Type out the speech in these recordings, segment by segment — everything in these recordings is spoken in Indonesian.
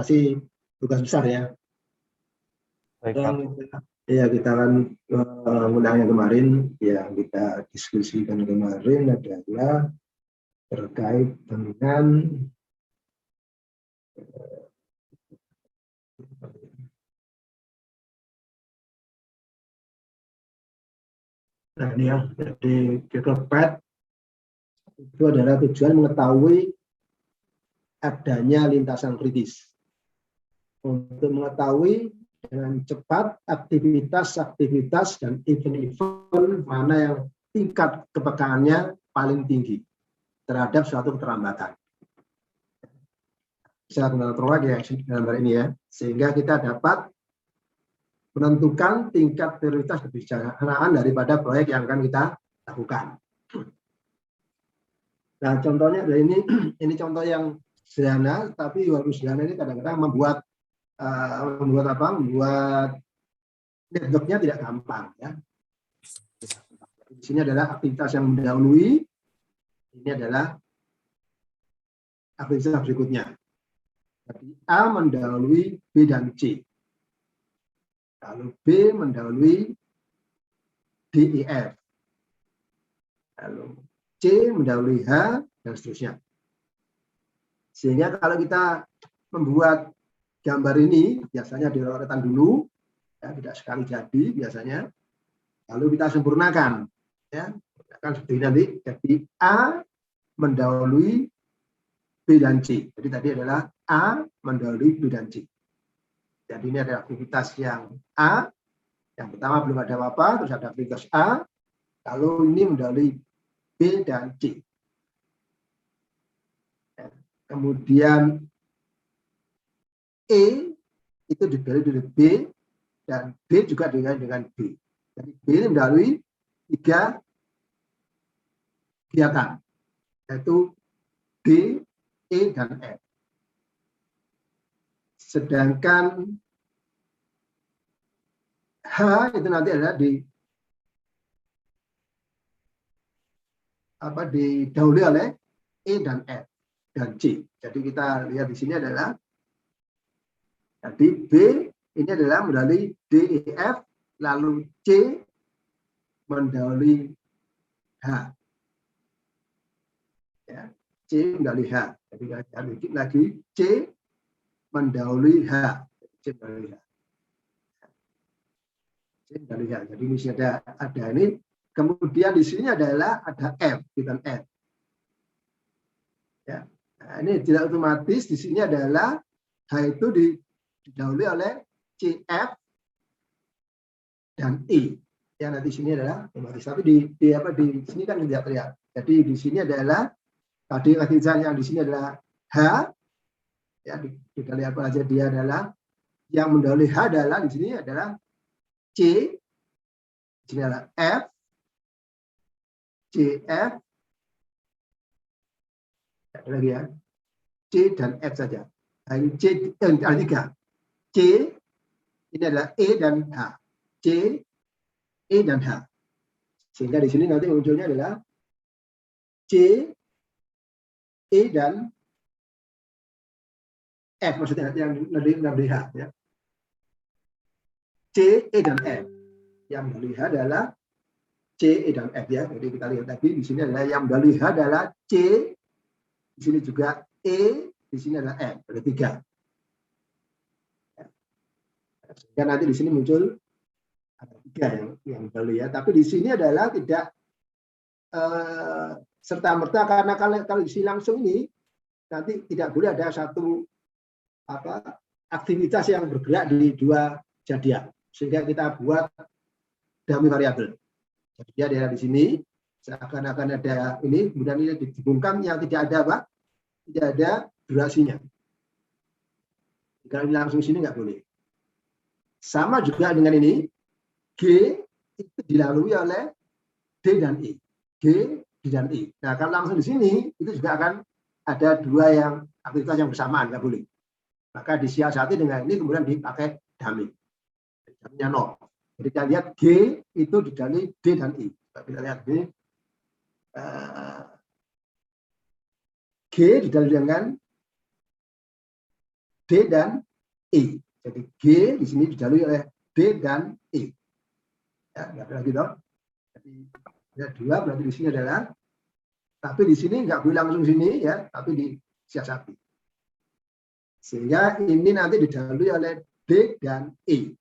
Masih tugas besar ya. Baik, Dan Pak. ya kita akan mengundang yang kemarin yang kita diskusikan kemarin adalah terkait dengan nah ini ya, jadi Geopath itu adalah tujuan mengetahui adanya lintasan kritis untuk mengetahui dengan cepat aktivitas dan event-event mana yang tingkat kepekangannya paling tinggi terhadap suatu keterlambatan. Bisa kontrol ya dalam hal ini ya, sehingga kita dapat menentukan tingkat prioritas kebijaksanaan daripada proyek yang akan kita lakukan. Nah, contohnya dari ini contoh yang sederhana, tapi walaupun sederhana ini kadang-kadang membuat networknya tidak gampang ya. Di sini adalah aktivitas yang mendahului, ini adalah aktivitas berikutnya. Jadi A mendahului B dan C. Lalu B mendahului D, E, F. Lalu C mendahului H, dan seterusnya. Sehingga kalau kita membuat gambar ini, biasanya diuraikan dulu, ya, tidak sekali jadi biasanya. Lalu kita sempurnakan. Ya, akan seperti nanti. Jadi A mendahului B dan C. Jadi tadi adalah A mendahului B dan C. Jadi ini ada aktivitas yang A. Yang pertama belum ada apa-apa, terus ada aktivitas A. Lalu ini mendahului B dan C. Ya. Kemudian E itu didahului dengan B dan B juga dengan B. Jadi B ini mendahului 3 kegiatan, yaitu D, E, dan F. Sedangkan H itu nanti adalah didahului oleh E dan F dan C. Jadi kita lihat di sini adalah jadi B ini adalah mendahului D, E, F, lalu C mendahului H. Ya, C mendahului H. Jadi kita lagi C mendahului H. C mendahului H. C mendahului H. Jadi di sini ada ini. Kemudian di sini adalah ada F, bukan F. Ya. Nah, ini tidak otomatis di sini adalah H itu didahului oleh CF dan E. Ya, nanti sini adalah otomatis. Tapi di sini kan tidak terlihat. Jadi di sini adalah tadi yang di sini adalah H. Ya, kita lihat apa aja dia adalah yang mendahului H adalah di sini adalah C. Di sini adalah F, CF, ada lagi ya, C dan F saja. Nah, ini C, ada 3. C, ini adalah E dan H. C, E dan H. Sehingga di sini nanti munculnya adalah C, E dan F, maksudnya yang dari H. Ya. C, E dan F. Yang dari H adalah C, E dan F ya. Jadi kita lihat tadi di sini adalah yang dari H adalah C, di sini juga E, di sini adalah F. Ada 3. Sehingga nanti di sini muncul ada 3 yang baru ya. Tapi di sini adalah tidak serta-merta karena kalau di sini langsung ini nanti tidak boleh ada satu aktivitas yang bergerak di 2 zodiak. Sehingga kita buat dummy variabel. Jadi dia ada di sini seakan-akan ada ini, kemudian ini dibungkam yang tidak ada apa? Tidak ada durasinya. Kalau ini langsung sini nggak boleh. Sama juga dengan ini, G itu dilalui oleh D dan E. G, D dan E. Nah, kalau langsung di sini, itu juga akan ada 2 yang aktivitas yang bersamaan, nggak boleh. Maka disiasati dengan ini, kemudian dipakai dummy. Dummy-nya 0. Jadi kita lihat G itu didalui D dan E. Kita lihat ini, G didalui dengan D dan E. Jadi G di sini didahului oleh D dan E. Ya, nggak ada lagi dong. Jadi ada 2 berarti di sini adalah, tapi di sini nggak boleh langsung sini ya, tapi disiasati. Sehingga ini nanti didahului oleh D dan E.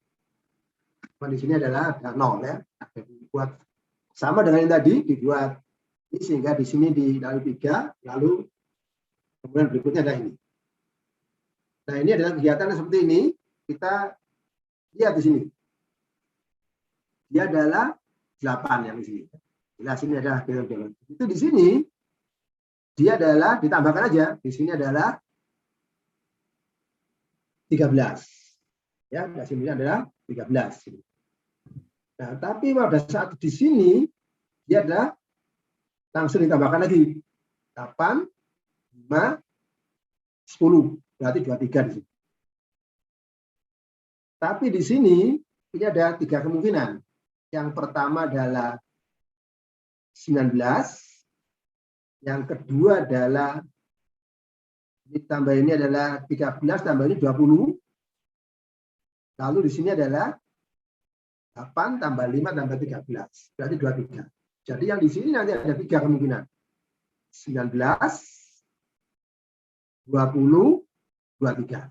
Di sini adalah ada 0 ya. Jadi buat sama dengan yang tadi dibuat ini, sehingga di sini didahului 3, lalu kemudian berikutnya ada ini. Nah, ini adalah kegiatan seperti ini. Kita lihat di sini. Dia adalah 8 yang di sini. Jelas ini adalah biologi. Itu di sini dia adalah ditambahkan aja. Di sini adalah 13. Ya, di sini adalah 13. Nah, tapi pada saat di sini dia adalah langsung ditambahkan lagi 8, 5, 10. Berarti 23 di sini. Tapi di sini ini ada 3 kemungkinan. Yang pertama adalah 19, yang kedua adalah ditambah ini adalah 13 tambah ini 20. Lalu di sini adalah 8 tambah 5 tambah 13. Berarti 23. Jadi yang di sini nanti ada 3 kemungkinan. 19, 20, 23.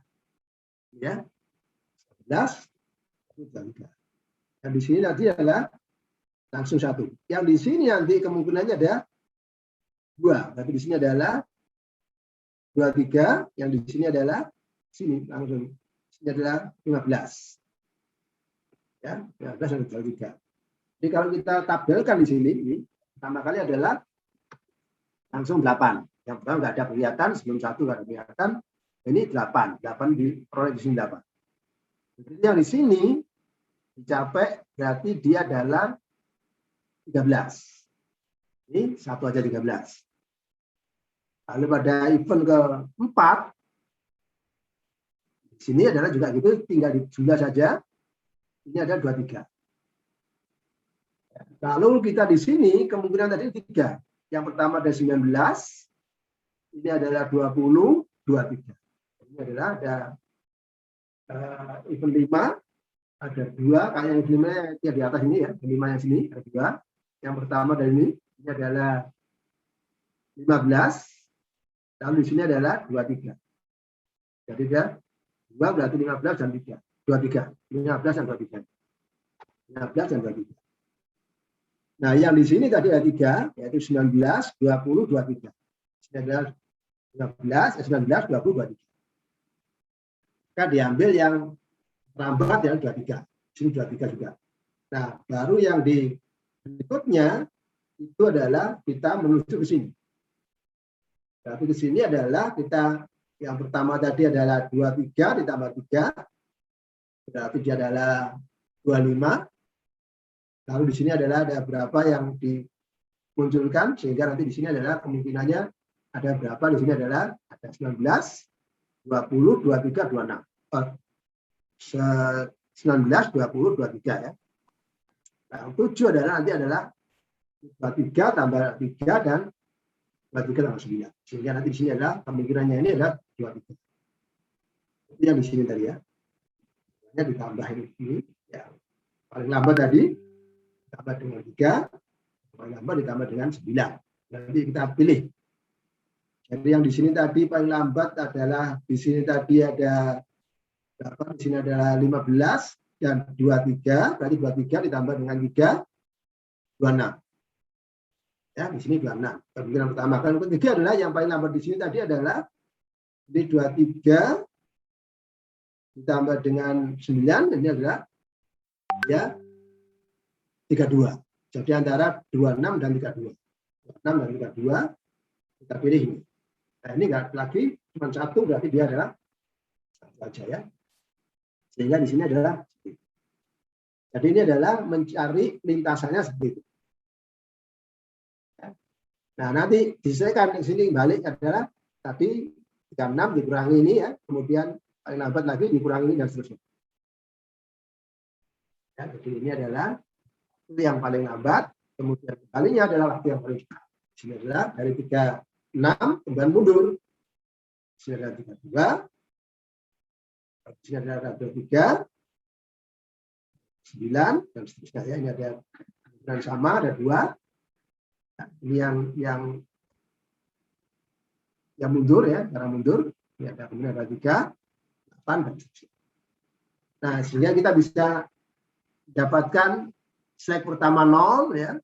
Ya. 11, 23. Dan di sini nanti adalah langsung 1. Yang di sini nanti kemungkinannya ada 2. Berarti di sini adalah 23. Yang di sini adalah sini langsung. Ini adalah 15. Ya, 15 dan 23. Jadi kalau kita tabelkan di sini, ini pertama kali adalah langsung 8. Yang pertama nggak ada kelihatan, sebelum 1 nggak ada kelihatan. Ini 8. 8 diperoleh di sini 8. Jadi yang di sini dicapai berarti dia adalah 13. Ini 1 aja 13. Lalu pada event keempat, di sini adalah juga gitu, tinggal dijumlah saja. Ini ada 23. Lalu kita di sini kemungkinan tadi 3. Yang pertama ada 19, ini adalah 20, 23. Ini adalah ada event 5, ada 2, kayak yang 5 yang di atas ini ya, 5 yang sini ada 2. Yang pertama dari ini adalah 15, lalu di sini adalah 23. Jadi dia 2 berarti 15 dan 3. 23. 15 dan 23. 15 dan 23. Nah, yang di sini tadi ada 3, yaitu 19, 20, 23. Ini adalah 19, 20, 23. Maka diambil yang lambat yang 23. Sini 23 juga. Nah, baru yang di berikutnya itu adalah kita menuju ke sini. Tapi ke sini adalah kita yang pertama tadi adalah 23 ditambah 3. Berarti dia adalah 25. Lalu di sini adalah ada berapa yang dimunculkan sehingga nanti di sini adalah kemungkinannya ada berapa, di sini adalah ada 19, 20, 23, 26. 19, 20, 23 ya. Nah, 7 adalah nanti adalah 23 tambah 3 dan 23 tambah 9. Sehingga nanti di sini adalah kemungkinannya ini adalah 23. Itu yang di sini tadi ya. Ini ditambah ini ya. Paling lambat tadi ditambah dengan 3, paling lambat ditambah dengan 9. Nanti kita pilih. Jadi yang di sini tadi paling lambat adalah di sini tadi ada berapa? Di sini adalah 15 dan 23, berarti 23 ditambah dengan 3, 26. Ya, di sini 26. Kemungkinan pertama. Yang ketiga adalah yang paling lambat di sini tadi adalah di 23 ditambah dengan 9, ini adalah ya 32. Jadi antara 26 dan 32. 26 dan 32 kita pilih ini. Nah, ini enggak lagi cuma 1, berarti dia adalah 1 aja ya. Sehingga di sini adalah jadi ini adalah mencari lintasannya seperti itu. Nah, nanti disesuaikan di sini balik adalah tadi 36 dikurangi ini ya, kemudian paling lambat lagi dikurangi ini dan seterusnya. Ya, jadi ini adalah waktu yang paling lambat, kemudian kembalinya adalah waktu yang paling cepat. Di sini adalah dari 36 kemudian mundur. Di sini adalah 32, Di sini ada 23, 9 dan seterusnya ya. Ini ada yang sama, ada 2. Nah, ini yang mundur ya, cara mundur. Ini ada kemudian ada 3, 8 dan seterusnya. Nah, sehingga kita bisa dapatkan slide pertama 0 ya.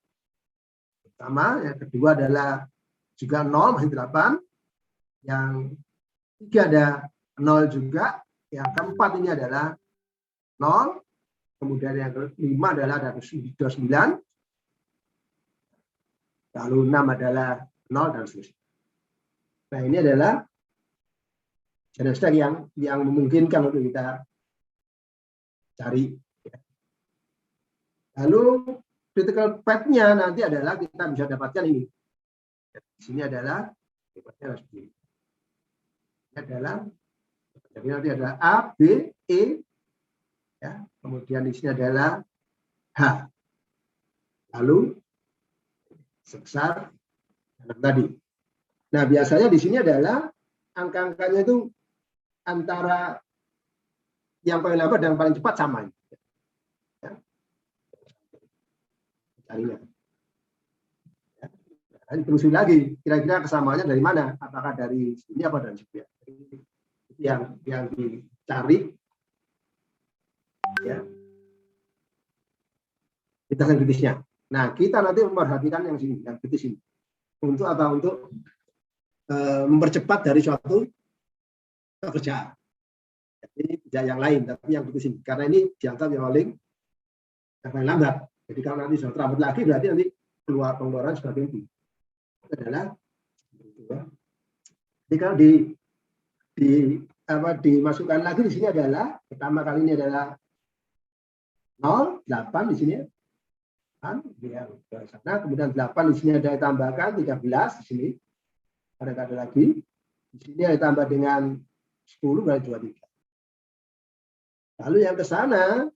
Pertama, yang kedua adalah juga 0 masih 8. Yang 3 ada 0 juga. Yang keempat ini adalah 0. Kemudian yang kelima adalah ada 29. Lalu 6 adalah 0 dan seterusnya. Nah, ini adalah jenis yang memungkinkan untuk kita cari. Lalu critical path-nya nanti adalah kita bisa dapatkan ini. Di sini adalah ini adalah jadi nanti ada A, B, E, ya. Kemudian di sini adalah H. Lalu sebesar 6 tadi. Nah, biasanya di sini adalah angka-angkanya itu antara yang paling lambat dan yang paling cepat sama. Ya. Carinya. Ya. Nah, telusuri lagi, kira-kira kesamaannya dari mana? Apakah dari sini apa dari sini? Itu yang dicari. Ya. Lintasan kritisnya. Nah, kita nanti memperhatikan yang sini, yang kritis ini. Untuk apa? Untuk mempercepat dari suatu pekerjaan. Jadi tidak yang lain, tapi yang kritis ini. Karena ini dianggap yang paling lambat. Jadi kalau nanti sudah terlambat lagi, berarti nanti pengeluaran semakin tinggi. Itu adalah jadi kalau dimasukkan lagi di sini adalah pertama kali ini adalah 0, 8 di sini. Dia ke sana, kemudian 8 di sini ada ditambahkan 13 di sini. Ada lagi. Di sini ada ditambah dengan 10 berarti 23. Lalu yang ke sana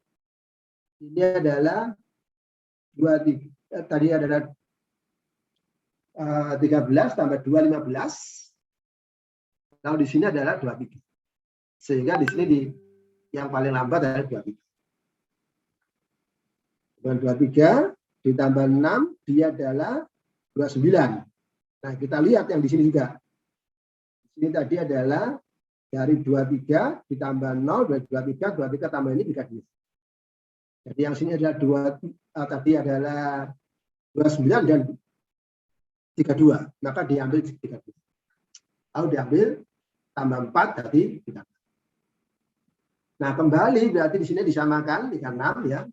ini adalah 23. Tadi adalah 13 tambah 2 15. Lalu di sini adalah 23. Sehingga di sini yang paling lambat adalah 23. Dan 23 ditambah 6 dia adalah 29. Nah, kita lihat yang di sini juga. Di sini tadi adalah dari 23 ditambah 0 dari 23 tambah ini 32. Jadi yang sini adalah tadi adalah 29 dan 32. Maka diambil 32. Lalu diambil tambah 4 tadi 3. Nah, kembali berarti di sini disamakan dengan 6 ya.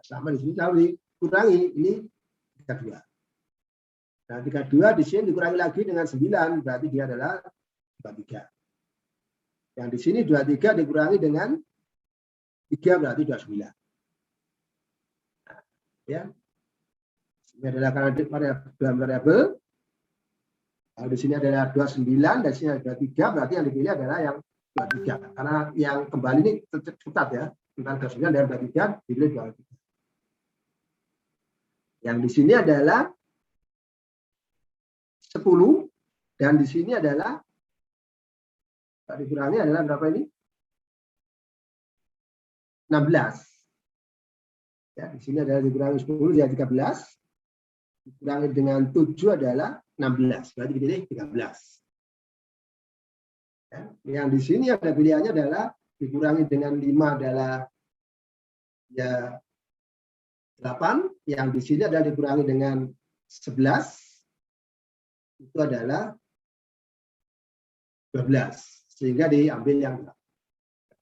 Sama di sini lalu dikurangi ini 32. Nah, 32 di sini dikurangi lagi dengan 9 berarti dia adalah 23. Yang di sini 23 dikurangi dengan 3 berarti 29. Nah, ya. Ini adalah variabel. Lalu di sini adalah 29 dan di sini ada 23 berarti yang dipilih adalah yang 23. Karena yang kembali ini cepat ya. Tentang 29 dan 23 dipilih 23. Yang di sini adalah 10 dan di sini adalah dikurangi adalah berapa ini? 16. Ya, di sini adalah dikurangi 10 jadi 13. Dikurangi dengan 7 adalah 16. Berarti dipilih 13. Ya, yang di sini ada pilihannya adalah dikurangi dengan 5 adalah ya 8, yang di sini adalah dikurangi dengan 11 itu adalah 12, sehingga diambil yang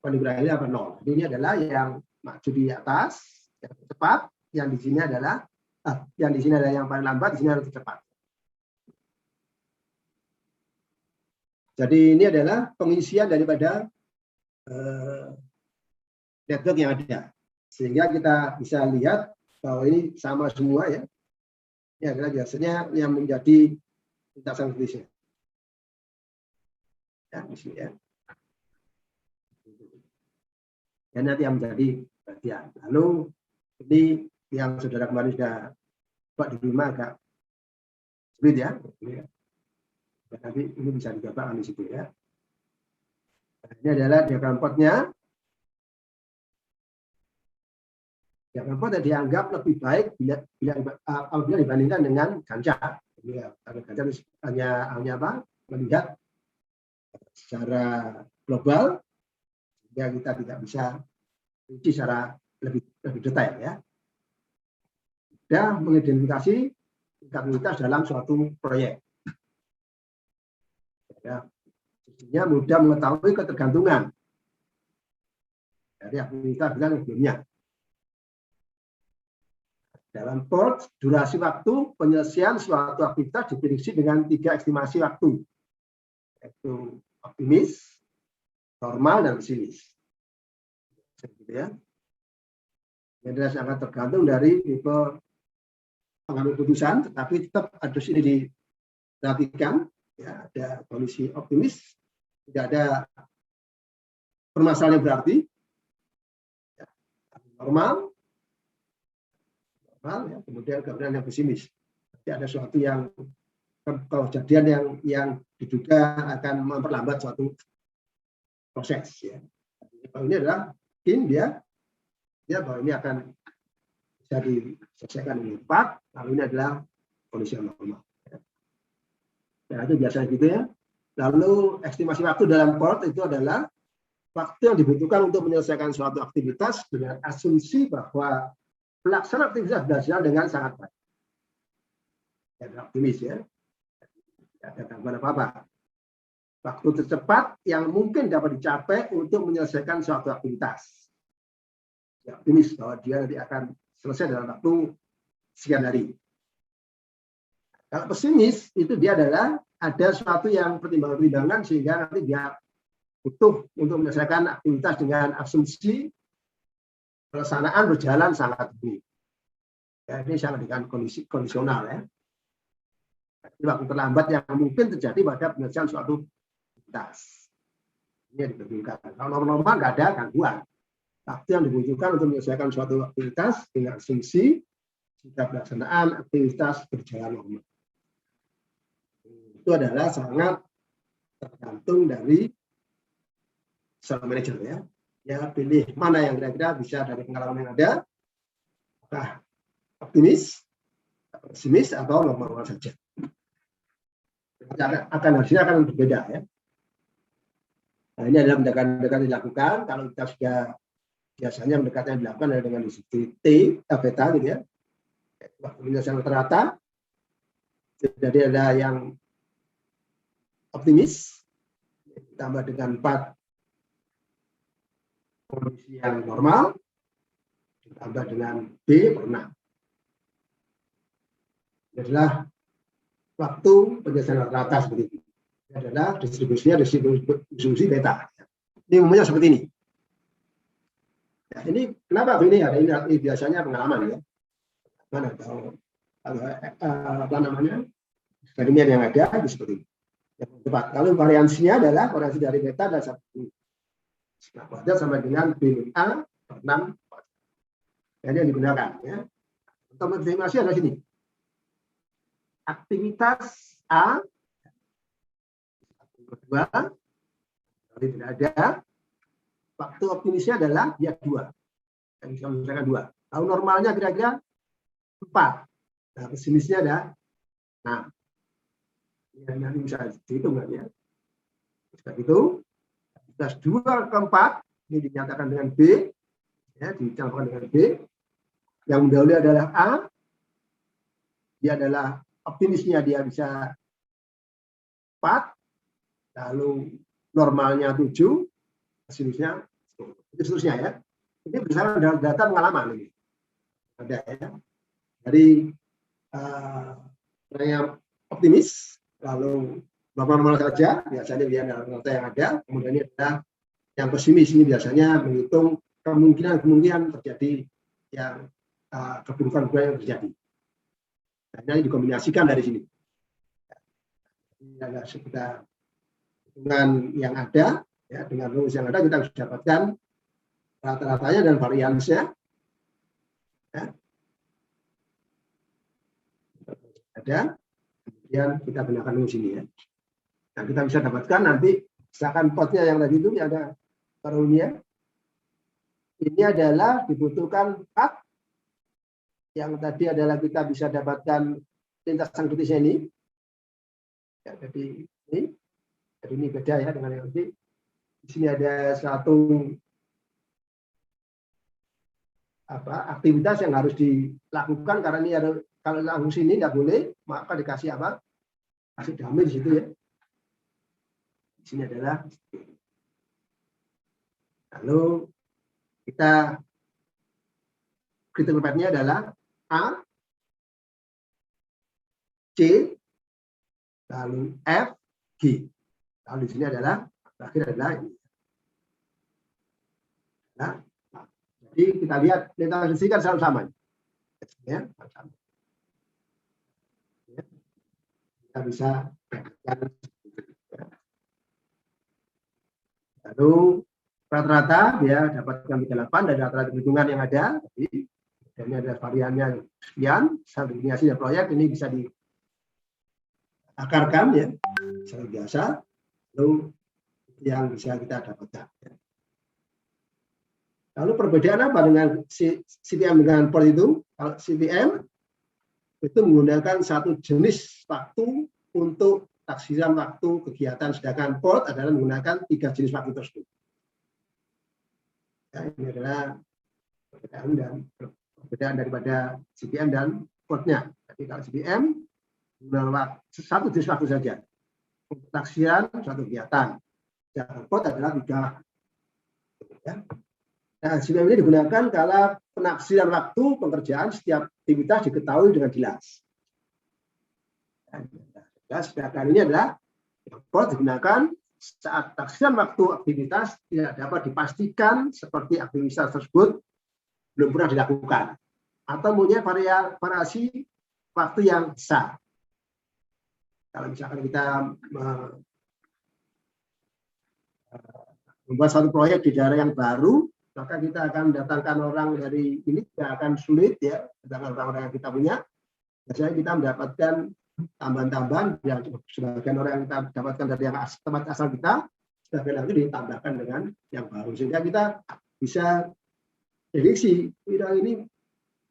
dikurangi apa 0. Jadi ini adalah yang maju di atas, yang cepat, yang di sini adalah yang paling lambat, di sini harus cepat. Jadi ini adalah pengisian daripada network yang ada. Sehingga kita bisa lihat bahwa ini sama semua ya. Ini adalah biasanya yang menjadi lintasan kritisnya. Ya, di sini ya. Dan nanti yang menjadi bagian. Lalu ini yang saudara kemarin sudah buat di rumah agak sulit ya. Dan nanti ini bisa digambarkan di situ ya. Ini adalah diagram plotnya. Diagram plot dianggap lebih baik apabila dibandingkan dengan Ganjar. Karena Ganjar hanya apa? Melihat secara global, sehingga kita tidak bisa rinci secara lebih detail ya. Dan mengidentifikasi tingkat dalam suatu proyek. Ya, sehingga mudah mengetahui ketergantungan dari aktivitas yang sebelumnya. Dalam plot, durasi waktu penyelesaian suatu aktivitas diprediksi dengan 3 estimasi waktu, yaitu optimis, normal, dan pesimis. Gitu ya. Ini sangat tergantung dari tipe pengambil keputusan, tetapi tetap harus ini diperhatikan. Ya, ada kondisi optimis, tidak ada permasalahan yang berarti, ya, normal, ya, kemudian yang pesimis. Jadi ada sesuatu yang kejadian yang diduga akan memperlambat suatu proses. Ya. Kalau ini adalah mungkin dia bahwa ini akan bisa diselesaikan dengan cepat. Lalu ini adalah kondisi yang normal. Nah, itu biasanya gitu ya. Lalu estimasi waktu dalam plot itu adalah waktu yang dibutuhkan untuk menyelesaikan suatu aktivitas dengan asumsi bahwa pelaksanaan aktivitas berjalan dengan sangat baik. Ya, optimis ya. Tidak ada gangguan apa-apa. Waktu tercepat yang mungkin dapat dicapai untuk menyelesaikan suatu aktivitas. Ya, optimis bahwa dia nanti akan selesai dalam waktu sekian hari. Kalau pesimis itu dia adalah ada suatu yang pertimbangan-pertimbangan sehingga nanti dia butuh untuk menyelesaikan aktivitas dengan asumsi pelaksanaan berjalan sangat baik. Ya, ini sama dengan kondisi kondisional ya. Jadi waktu terlambat yang mungkin terjadi pada penyelesaian suatu aktivitas. Ini yang dibutuhkan. Kalau normal nggak ada gangguan. Waktu yang dibutuhkan untuk menyelesaikan suatu aktivitas dengan asumsi jika pelaksanaan aktivitas berjalan normal. Itu adalah sangat tergantung dari seorang manajer ya. Ya pilih mana yang kira-kira bisa dari pengalaman yang ada, apakah optimis, pesimis atau normal saja. Hasilnya akan berbeda ya. Nah, ini adalah pendekatan dilakukan. Kalau kita sudah biasanya pendekatan yang dilakukan adalah dengan disiplin beta gitu ya. Waktu penyelesaian rata-rata. Jadi ada yang optimis ditambah dengan 4 kondisi yang normal ditambah dengan B per 6. Ini adalah waktu penyelesaian rata-rata seperti ini. Ini adalah distribusinya distribusi beta. Ini umumnya seperti ini. Ya, ini kenapa ini ada ini biasanya pengalaman ya. Mana tahu apa namanya eksperimen yang ada itu seperti ini. Yang cepat. Lalu variansinya adalah variansi dari beta dan satu. Nah, kuadrat sama dengan B A per 6. Jadi yang digunakan ya. Untuk mengestimasi ada sini. Aktivitas A kedua jadi tidak ada. Waktu optimisnya adalah dia 2. Yang bisa menyelesaikan 2. Lalu normalnya kira-kira 4. Nah, pesimisnya ada 6. Ya, nanti bisa dihitung kan ya. Seperti itu. Aktivitas 2 ke 4 ini dinyatakan dengan B. Ya, dicampurkan dengan B. Yang mendahului adalah A. Dia adalah optimisnya dia bisa 4. Lalu normalnya 7. Pesimisnya itu seterusnya ya. Ini berdasarkan data pengalaman ini. Ada ya. Dari yang optimis, lalu normal saja, biasanya dia data yang ada. Kemudian ini ada yang pesimis, ini biasanya menghitung kemungkinan terjadi yang keburukan yang terjadi. Nah, ini dikombinasikan dari sini. Ini ada sekitar hitungan yang ada. Ya, dengan rumus yang ada kita bisa dapatkan rata-ratanya dan variansinya. Ya. Ada, kemudian kita gunakan rumus ini ya. Nah, kita bisa dapatkan nanti Misalkan potnya yang tadi itu ada karunia. Ini adalah dibutuhkan part yang tadi adalah kita bisa dapatkan lintasan kritisnya ini. Ya, jadi ini beda ya dengan yang tadi. Di sini ada satu aktivitas yang harus dilakukan karena ini ada, kalau langsung sini nggak boleh, maka dikasih apa? Kasih dummy di situ ya. Di sini adalah, lalu kita critical path-nya adalah A, C, lalu F, G. Lalu di sini adalah terakhir adalah ini. Nah, jadi kita lihat lintasan sisi kan selalu sama. Ya, sama. Ya, kita bisa lalu rata-rata dia dapatkan 38 dari rata-rata hitungan yang ada. Jadi, ini ada variannya sekian, definisinya proyek ini bisa diakarkan ya, seperti biasa. Lalu yang bisa kita dapatkan. Lalu perbedaan apa dengan CPM dengan port itu? Kalau CPM itu menggunakan satu jenis waktu untuk taksiran waktu kegiatan, sedangkan port adalah menggunakan 3 jenis waktu tersebut. Ya, ini adalah perbedaan daripada CPM dan portnya. Jadi kalau CPM satu jenis waktu saja untuk taksiran suatu kegiatan. Dan port adalah 3. Ya. Nah, CPM ini digunakan kalau penaksiran waktu pengerjaan setiap aktivitas diketahui dengan jelas. Sedangkan ini adalah port digunakan saat taksiran waktu aktivitas tidak dapat dipastikan seperti aktivitas tersebut belum pernah dilakukan atau punya variasi waktu yang besar. Kalau misalkan kita membuat satu proyek di daerah yang baru, maka kita akan datangkan orang dari ini, tidak akan sulit ya, datangkan orang-orang yang kita punya. Biasanya kita mendapatkan tambahan-tambahan yang sebagian orang yang kita dapatkan dari yang tempat asal kita, sebagian lagi ditambahkan dengan yang baru, sehingga kita bisa prediksi bidang ini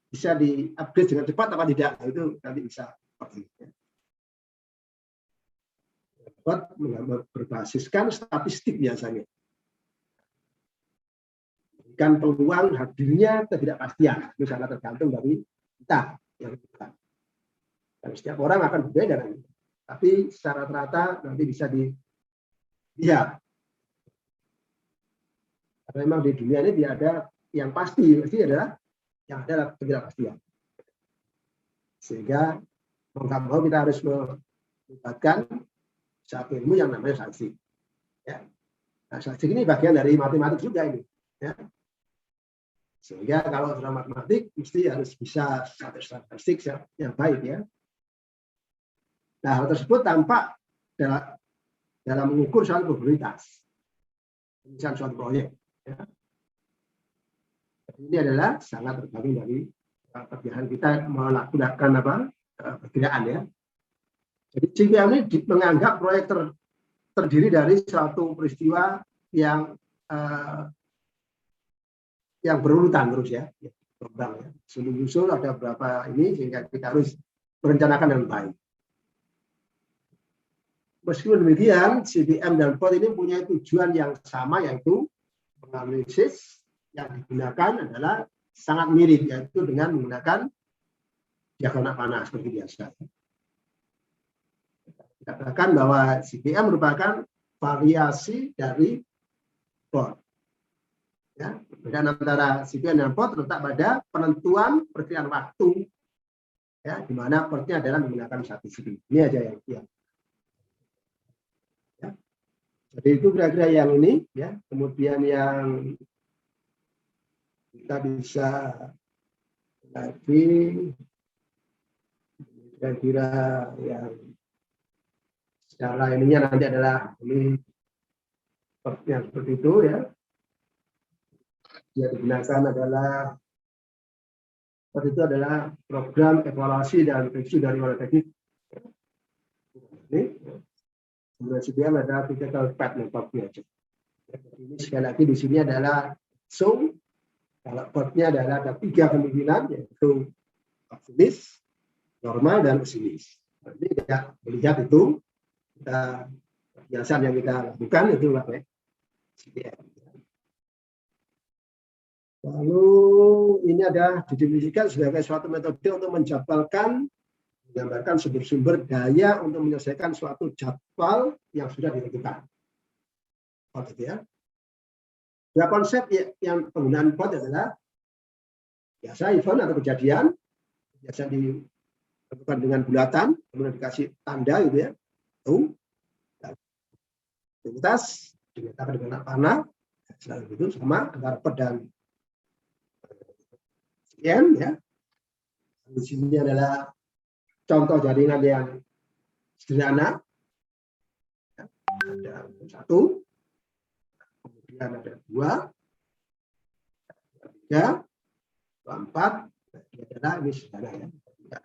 bisa di-upgrade dengan cepat apa tidak. Nah, itu nanti bisa berbasiskan statistik biasanya. Kan peluang hadirnya ketidakpastian itu sangat tergantung dari kita yang kita. Dan setiap orang akan berbeda, tapi secara rata nanti bisa dilihat. Karena memang di dunia ini tidak ada yang pasti adalah yang ada ketidakpastian. Sehingga mau nggak mau kita harus melibatkan satu ilmu yang namanya statistik. Ya. Nah, statistik ini bagian dari matematik juga ini. Ya. Sehingga kalau dalam matematik mesti harus bisa satu statistik yang baik ya. Nah, hal tersebut tampak dalam mengukur suatu probabilitas, misalnya suatu proyek. Ya. Ini adalah sangat tergantung dari perkiraan kita melakukan perkiraan ya. Jadi CPM ini menganggap proyek terdiri dari suatu peristiwa yang berurutan terus ya, berkembang ya. Susul ada beberapa ini sehingga kita harus merencanakan dengan baik. Meskipun demikian, CPM dan port ini punya tujuan yang sama, yaitu penganalisis yang digunakan adalah sangat mirip, yaitu dengan menggunakan diagram panas seperti biasa. Kita katakan bahwa CPM merupakan variasi dari port. Ya, perbedaan antara CPM dan port terletak pada penentuan perkiraan waktu, ya, di mana portnya adalah menggunakan statistik. Ini aja yang ya. Jadi itu kira-kira yang ini, ya. Kemudian yang kita bisa lagi kira-kira yang secara ininya nanti adalah ini yang seperti itu ya. Yang digunakan adalah seperti itu adalah program evaluasi dan review dari teknik. Ini Durasi PM adalah critical path metode. Ini sekali lagi di sini adalah so, kalau path-nya adalah ada 3 kemungkinan, yaitu optimis, normal, dan pesimis. Nanti kita melihat itu, kebiasaan yang kita lakukan itu pakai CPM. Lalu ini ada didefinisikan sebagai suatu metode untuk menjadwalkan, menggambarkan sumber-sumber daya untuk menyelesaikan suatu jadwal yang sudah ditentukan. Plot itu ya. Dua konsep yang penggunaan plot adalah biasa event atau kejadian, biasa dilakukan dengan bulatan, kemudian dikasih tanda gitu ya, aktivitas dinyatakan dengan panah, selalu itu sama antara plot dan CPM ya. Di sini adalah contoh jaringan yang sederhana. Ada 1, kemudian ada 2, 3, 4. Ini adalah ini sederhana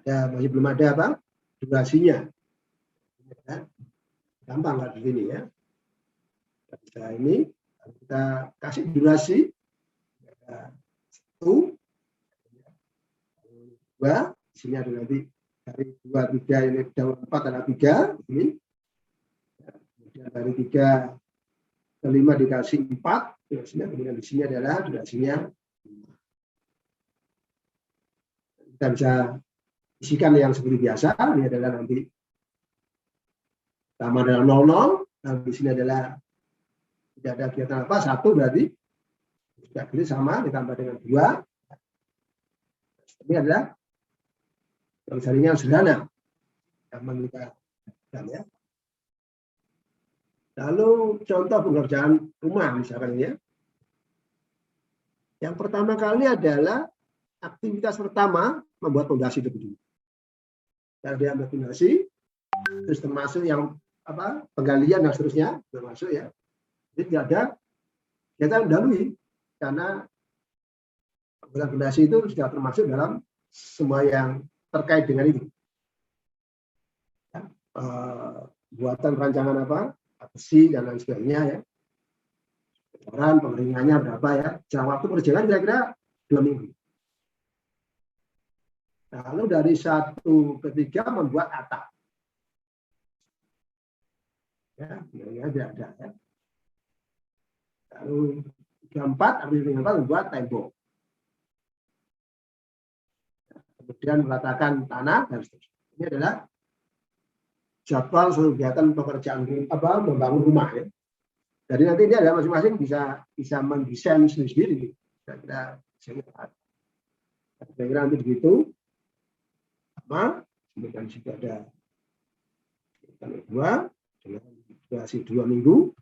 ya. Masih belum ada apa? Durasinya. Gampang kalau di sini ya. Kita ini kita kasih durasi 1, 2, di sini ada nanti dari 2, 3 ini 4 adalah 3 ini. Kemudian dari 3 ke 5 dikasih 4 durasinya, kemudian di sini adalah durasinya 5. Kita bisa isikan yang seperti biasa. Ini adalah nanti sama adalah 00. Nah, di sini adalah tidak ada kegiatan apa, 1 berarti tidak pilih sama ditambah dengan 2. Ini adalah jaringan sederhana yang kita lakukan ya. Lalu contoh pengerjaan rumah misalkan ya. Yang pertama kali adalah aktivitas pertama membuat fondasi terlebih dulu. Kalau dia membuat fondasi, terus termasuk yang penggalian dan seterusnya termasuk ya. Jadi tidak ada kita mendahului karena pembuatan fondasi itu sudah termasuk dalam semua yang terkait dengan itu. Ya, buatan rancangan besi dan lain sebagainya ya. Bocoran pengeringannya berapa ya? Jangka waktu perjalanan kira-kira 2 minggu. Lalu dari 1 ke 3 membuat atap. Ya, ini ada ya. Lalu 3, 4 membuat tembok. Kemudian melatakan tanah dan seterusnya. Ini adalah jadwal seluruh kegiatan pekerjaan membangun rumah ya. Jadi nanti ini ada masing-masing bisa mendesain sendiri-sendiri. Kira-kira nanti begitu. Sama, kemudian juga ada 2 dengan durasi 2 minggu.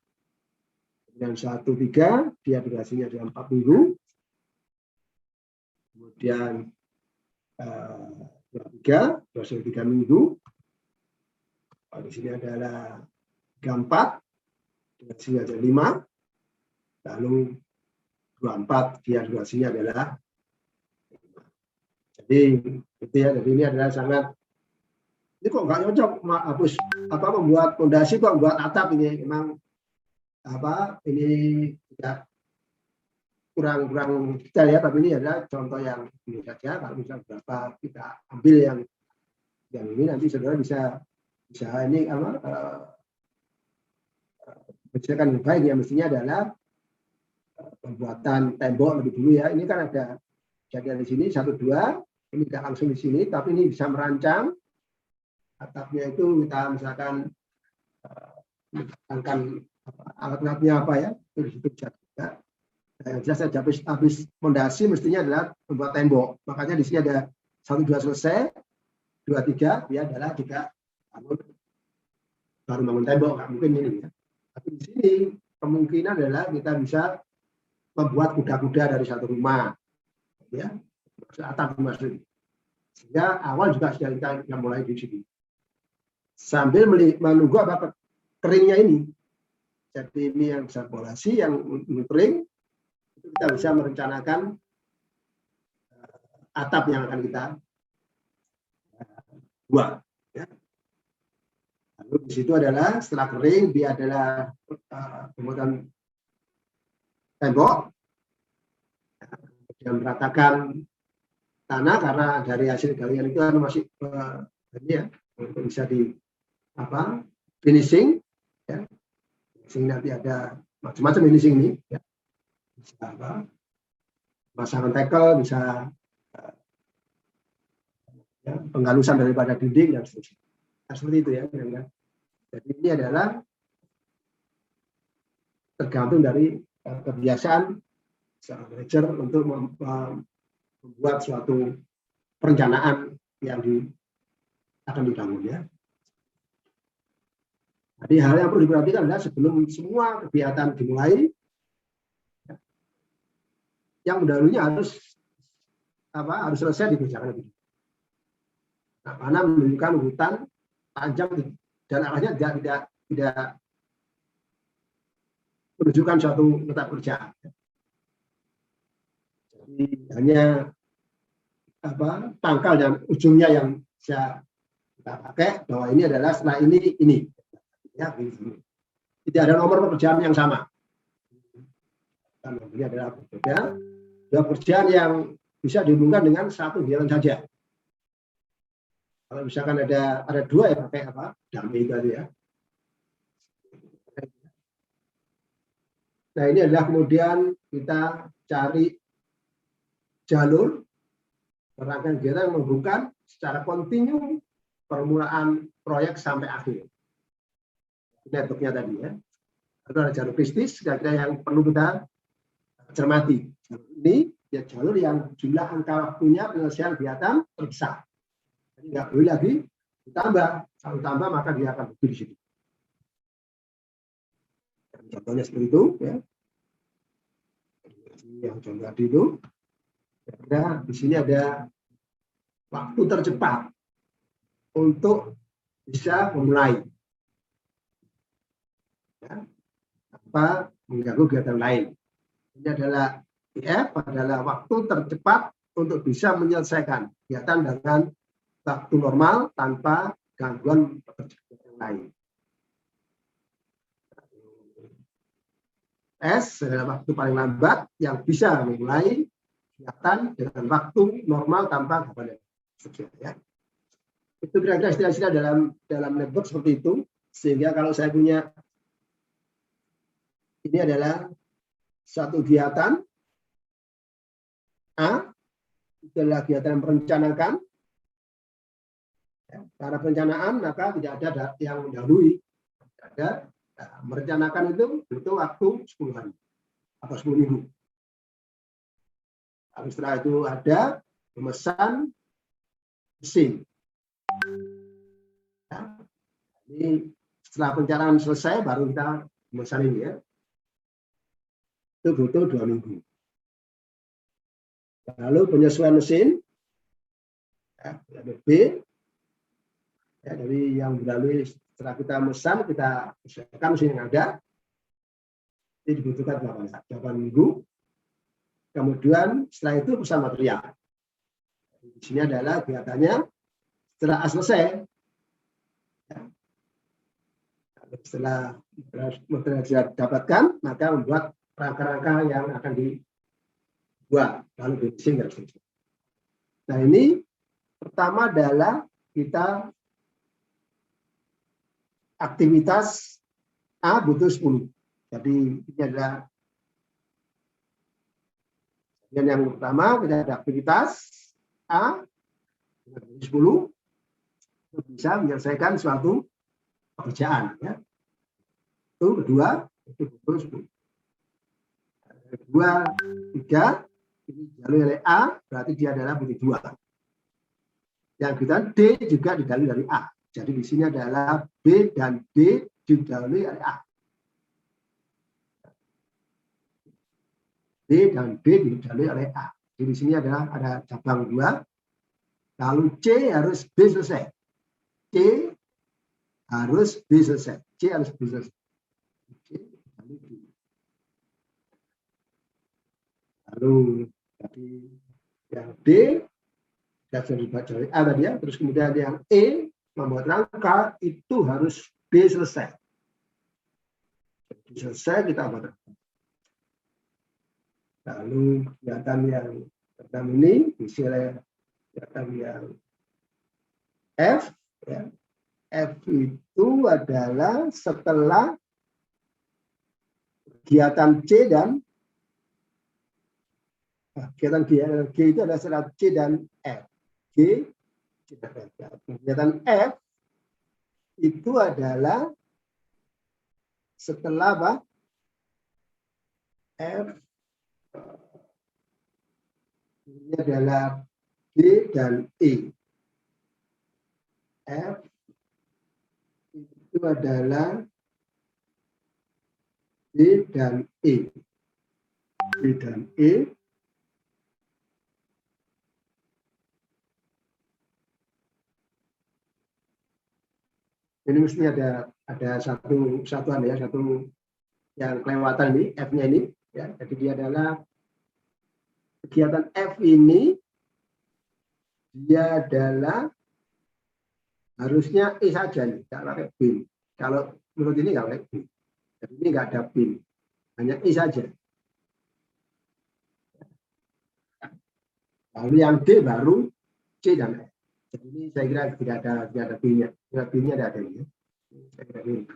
Kemudian 1, 3 dia durasinya adalah 4 minggu. Kemudian 2, 3 durasi 3 minggu. Di sini adalah 3, 4 durasinya ada 5. Lalu 2, 4 dia durasinya adalah 5. Jadi itu ya, jadi ini adalah sangat ini kok nggak cocok hapus membuat fondasi kok membuat atap ini memang ini tidak kurang detail ya, tapi ini adalah contoh yang ini saja. Kalau misalnya berapa kita ambil yang ini nanti saudara bisa ini menjelaskan yang baik ya, mestinya adalah pembuatan tembok lebih dulu ya. Ini kan ada kejadian di sini 1, 2, ini tidak langsung di sini, tapi ini bisa merancang atapnya itu kita misalkan mendatangkan alat-alatnya apa ya, itu bisa juga. Yang jelas saya habis fondasi mestinya adalah membuat tembok. Makanya di sini ada 1, 2 selesai, 2, 3 dia adalah kita baru bangun tembok, nggak mungkin ini ya. Tapi di sini kemungkinan adalah kita bisa membuat kuda-kuda dari satu rumah, ya, atap maksudnya. Sehingga awal juga sudah kita mulai di sini. Sambil menunggu keringnya ini. Jadi ini yang bisa fondasi, yang kering, itu kita bisa merencanakan atap yang akan kita buat. Ya. Lalu di situ adalah setelah kering dia adalah pembuatan tembok, kemudian meratakan tanah karena dari hasil galian itu kan masih ini ya bisa di finishing ya. Finishing nanti ada macam-macam finishing ini ya. Bisa pasangan tackle, bisa ya, penghalusan daripada dinding dan seterusnya. Nah, seperti itu ya. Jadi ini adalah tergantung dari kebiasaan seorang manajer untuk membuat suatu perencanaan yang akan dibangun ya. Jadi hal yang perlu diperhatikan adalah sebelum semua kegiatan dimulai, yang mendahulunya harus selesai dikerjakan lebih. Nah, mana menunjukkan hutan panjang dan arahnya tidak menunjukkan suatu letak kerjaan. Jadi hanya pangkal dan ujungnya yang bisa kita pakai bahwa ini adalah setelah ini. Ya, ini. Tidak ada nomor pekerjaan yang sama. Ini adalah berbeda. Dua pekerjaan yang bisa dihubungkan dengan satu kegiatan saja. Kalau misalkan ada dua ya pakai dummy tadi ya. Nah ini adalah kemudian kita cari jalur rangkaian kegiatan yang menghubungkan secara kontinu permulaan proyek sampai akhir. Networknya tadi ya. Lalu ada jalur bisnis kira-kira yang perlu kita cermati. Ini ya jalur yang jumlah angka waktunya penyelesaian kegiatan terbesar. Jadi nggak boleh lagi ditambah. Kalau ditambah maka dia akan berhenti di situ. Contohnya seperti itu ya. Yang contoh tadi itu. Kira-kira di sini ada waktu tercepat untuk bisa memulai. Ya, tanpa mengganggu kegiatan lain. Ini adalah IF adalah waktu tercepat untuk bisa menyelesaikan kegiatan dengan waktu normal tanpa gangguan pekerjaan yang lain. S adalah waktu paling lambat yang bisa memulai kegiatan dengan waktu normal tanpa gangguan. Ya. Itu kira-kira istilah-istilah dalam network seperti itu. Sehingga kalau saya punya ini adalah satu kegiatan A, itu adalah kegiatan yang merencanakan. Ya, karena perencanaan maka tidak ada yang mendahului. Ada merencanakan itu butuh waktu 10 hari atau 10 minggu. Lalu setelah itu ada memesan mesin. Ya, ini setelah perencanaan selesai baru kita memesan ini ya. Itu butuh 2 minggu. Lalu penyesuaian mesin, ya, B, ya, dari yang melalui setelah kita mesan, kita sesuaikan mesin yang ada, ini dibutuhkan 8 minggu. Kemudian setelah itu pesan material. Di sini adalah kegiatannya setelah selesai. Ya. Setelah material didapatkan, maka membuat rangka-rangka yang akan dibuat, lalu finishing dan seterusnya. Nah ini pertama adalah kita aktivitas A butuh 10. Jadi ini adalah yang pertama, kita ada aktivitas A 10 bisa menyelesaikan suatu pekerjaan. Ya. Itu kedua, itu butuh 10. Kedua, 3, ini jalur oleh A, berarti dia adalah butuh 2. Yang kita D juga didalui dari A. Jadi di sini adalah B dan D didalui oleh A. B dan B didalui oleh A. Jadi di sini ada cabang 2. Lalu C harus B selesai. C harus B selesai. C harus B selesai. C, lalu B. Lalu tadi yang D sudah dibaca oleh A tadi ya. Terus kemudian yang E membuat rangka itu harus selesai. Selesai kita buat. Lalu kegiatan yang pertama ini diisi oleh kegiatan yang F. Ya. F itu adalah setelah kegiatan C dan kegiatan G itu adalah setelah C dan F. G, C dan F. Kegiatan F itu adalah setelah apa? F ini adalah D dan E. F itu adalah D dan E. D dan E. Ini mesti ada satuan ya, satu yang kelewatan ini, F-nya ini. Ya, jadi dia adalah kegiatan F ini dia adalah harusnya E saja nih, tidak pakai bin. Kalau menurut ini nggak pakai bin. Jadi ini nggak ada bin, hanya E saja. Lalu yang D baru C dan F. Jadi ini saya kira tidak ada bin-nya. Bin-nya ada ini. Saya kira ini.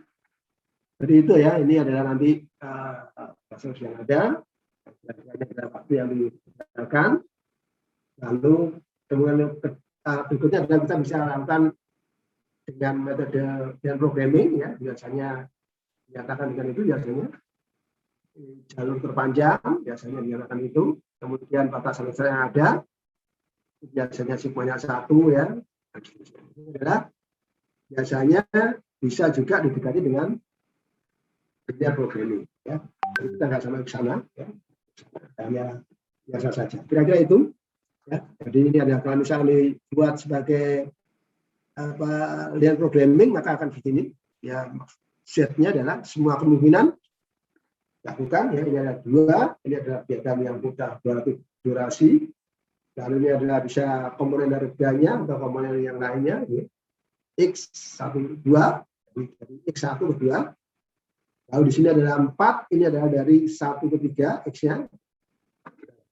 Jadi itu ya, ini adalah nanti kasus yang ada. Ada waktu yang digunakan. Lalu kemudian berikutnya adalah kita bisa lakukan dengan metode dan programming ya, biasanya dinyatakan dengan itu biasanya jalur terpanjang biasanya dinyatakan itu, kemudian batasan yang ada biasanya semuanya satu ya, ini adalah biasanya bisa juga didekati dengan dengan programming ya. Jadi kita nggak sampai ke sana ya, hanya biasa saja. Kira-kira itu ya. Jadi ini ada kalau misalnya dibuat sebagai lihat programming maka akan begini ya, setnya adalah semua kemungkinan lakukan ya. Ini ada dua, ini adalah diagram yang mudah berarti durasi, lalu ini adalah bisa komponen harganya atau komponen yang lainnya ya. X1 2 dari X1 ke 2, lalu di sini adalah 4, ini adalah dari 1 ke 3 X-nya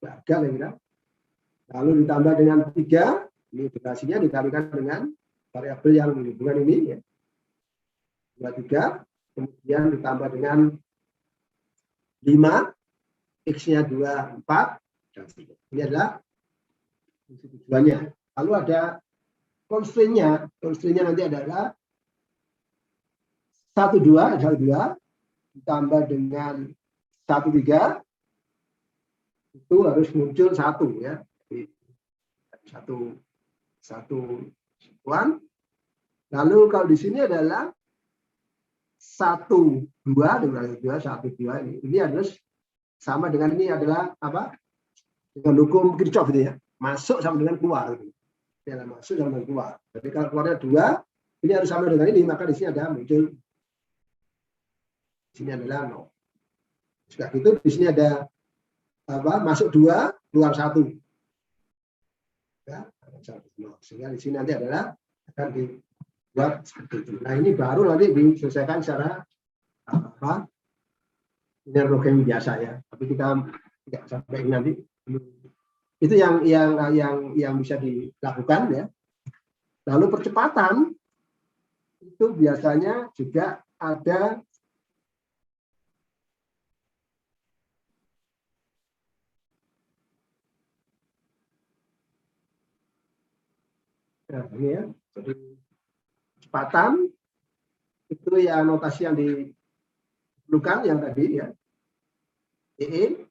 harga kira-kira, lalu ditambah dengan 3, ini durasinya dikalikan dengan variabel yang hubungan ini ya, 23, kemudian ditambah dengan 5, X-nya 2, 4, dan ini adalah tujuannya. Lalu ada constraint-nya nanti adalah 1, 2, ditambah dengan 1, 3, itu harus muncul 1 ya. Jadi, satu satuan. Lalu kalau di sini adalah 1, 2 dengan 2, 1, 2 ini harus sama dengan ini adalah apa? Dengan hukum Kirchhoff gitu ya. Masuk sama dengan keluar. Gitu. Ya, masuk sama dengan keluar. Jadi kalau keluarnya 2, ini harus sama dengan ini, maka di sini ada muncul. Di sini adalah 0. Sudah gitu di sini ada apa? Masuk 2, keluar 1. Ya, sehingga di sini nanti adalah akan dibuat seperti itu. Nah ini baru nanti diselesaikan secara apa? Ini program biasa ya. Tapi kita tidak sampai nanti. Itu yang bisa dilakukan ya. Lalu percepatan itu biasanya juga ada ini ya. Jadi kecepatan itu ya notasi yang diperlukan yang tadi ya. EE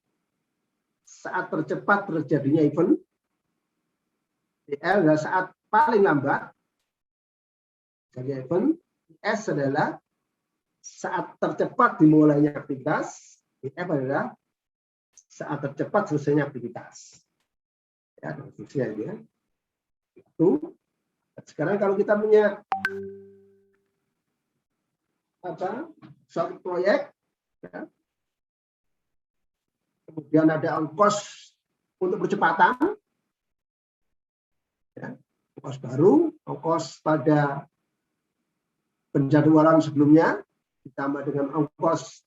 saat tercepat terjadinya event, DL adalah saat paling lambat terjadinya event, S adalah saat tercepat dimulainya aktivitas, F adalah saat tercepat selesainya aktivitas. Ya, selesai ya. Itu. Sekarang kalau kita punya apa suatu proyek, ya, kemudian ada ongkos untuk percepatan, ya, ongkos baru, ongkos pada penjadwalan sebelumnya ditambah dengan ongkos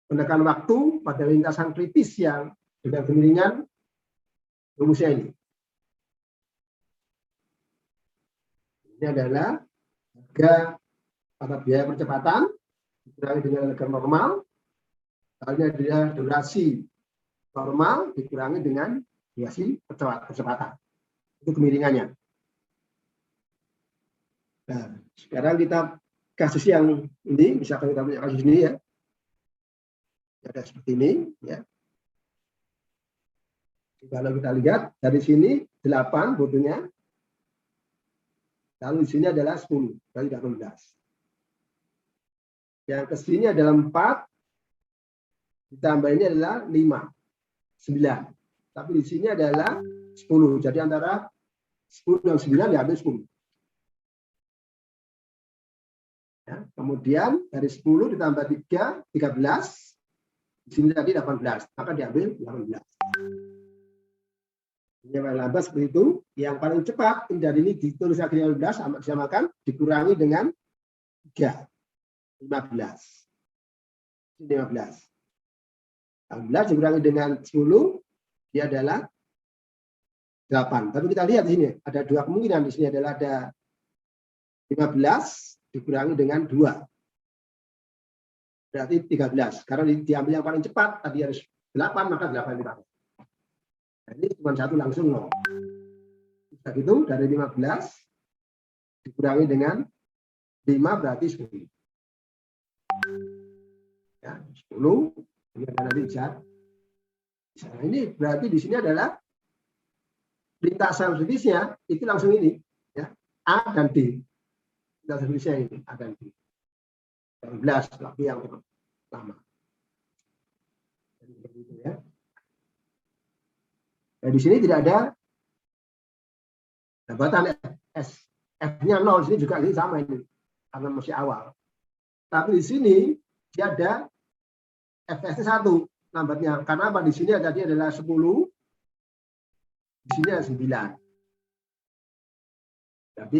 menekan waktu pada lintasan kritis yang dengan kemiringan rumusnya ini. Ini adalah harga pada biaya percepatan dikurangi dengan harga normal. Lalu adalah durasi normal dikurangi dengan durasi percepatan. Itu kemiringannya. Nah, sekarang kita kasus yang ini, misalkan kita punya kasus ini ya. Ada seperti ini ya. Kalau kita lihat dari sini 8 butuhnya. Lalu di sini adalah 10, berarti 18. Yang ke sini adalah 4, ditambah ini adalah 5, 9. Tapi di sini adalah 10, jadi antara 10 dan 9 diambil 10. Ya, kemudian dari 10 ditambah 3, 13. Di sini tadi 18, maka diambil 18. Yang paling lambat seperti itu. Yang paling cepat dari ini ditulis lagi 15 sama disamakan dikurangi dengan 3, 15. 15 dikurangi dengan 10 dia adalah 8. Tapi kita lihat di sini ada dua kemungkinan. Di sini adalah ada 15 dikurangi dengan 2. Berarti 13. Karena diambil yang paling cepat tadi harus 8, maka 8 dipakai. Nah, ini cuma satu langsung 0. Setelah itu dari 15 dikurangi dengan 5 berarti 10. Ya, 10 ini ada nanti bisa. Ini berarti di sini adalah lintasan kritisnya itu langsung ini ya, A dan D. Lintasan kritisnya ini A dan D. 19 tapi yang lama. Jadi seperti itu ya. Nah, di sini tidak ada jabatan S. F-nya 0, di sini juga ini sama ini karena masih awal. Tapi di sini dia ada FS-nya 1 lambatnya. Karena apa? Di sini tadi adalah 10, di sini ada 9. Jadi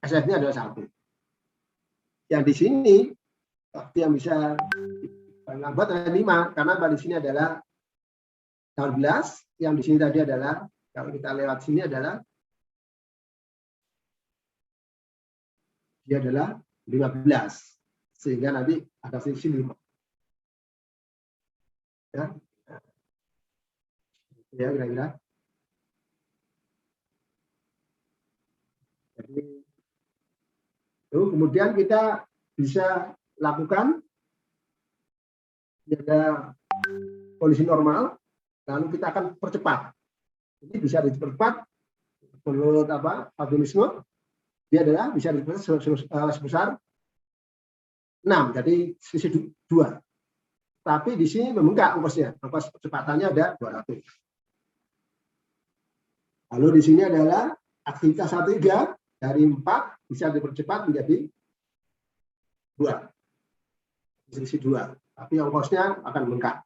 SF-nya adalah 1. Yang di sini waktu yang bisa lambat adalah 5. Karena apa? Di sini adalah 12, yang di sini tadi adalah kalau kita lewat sini adalah dia adalah 15, sehingga nanti ada sisi 5. Ya, ya kira-kira. Jadi itu kemudian kita bisa lakukan ada kondisi normal. Lalu kita akan percepat. Ini bisa dipercepat menurut algoritme dia adalah bisa dipercepat sebesar 6, jadi sisi 2. Tapi di sini membengkak ongkosnya. Ongkos percepatannya ada 200. Lalu di sini adalah aktivitas 1/3 dari 4 bisa dipercepat menjadi 2. Sisi 2. Tapi ongkosnya akan membengkak.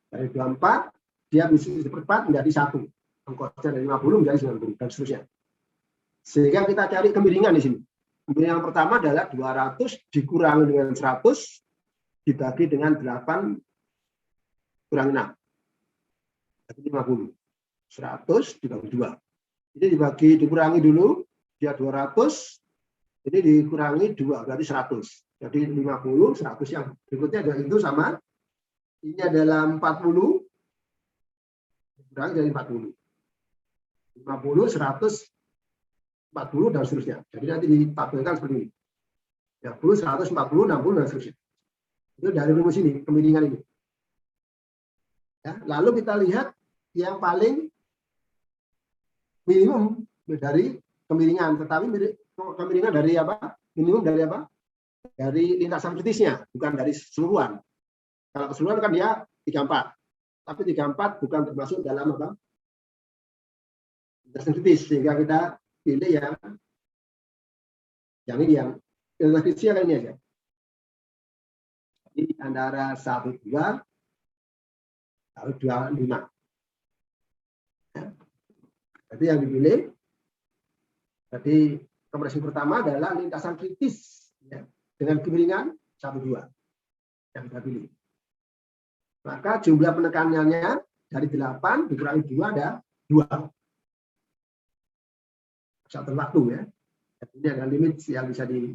Dari 24 dia bisa dipercepat menjadi 1. Ongkosnya dari 50 menjadi 90 dan seterusnya. Sehingga kita cari kemiringan di sini. Kemiringan yang pertama adalah 200 dikurangi dengan 100 dibagi dengan 8 kurang 6. Jadi 50. 100 dibagi 2. Ini dikurangi dulu dia 200. Ini dikurangi 2 berarti 100. Jadi 50, 100 yang berikutnya adalah itu sama. Ini adalah 40 dikurangi dari 40. 50, 100, 40 dan seterusnya. Jadi nanti ditabelkan seperti ini. 30, 100, 40, 60 dan seterusnya. Itu dari rumus ini, kemiringan ini. Ya, lalu kita lihat yang paling minimum dari kemiringan, tetapi kemiringan dari apa? Minimum dari apa? Dari lintasan kritisnya, bukan dari keseluruhan. Kalau keseluruhan kan dia 34. Tapi 34 bukan termasuk dalam apa? Lintasan kritis, sehingga kita pilih yang ini yang lintasan kritisnya kan ini aja. Jadi antara 1, 2, lalu 2, 5. Ya. Jadi yang dipilih, jadi kompresi pertama adalah lintasan kritis ya, dengan kemiringan 1,2 yang kita pilih. Maka jumlah penekanannya dari 8 dikurangi 2 ada 2. Satu waktu ya. Ini adalah limit yang bisa di.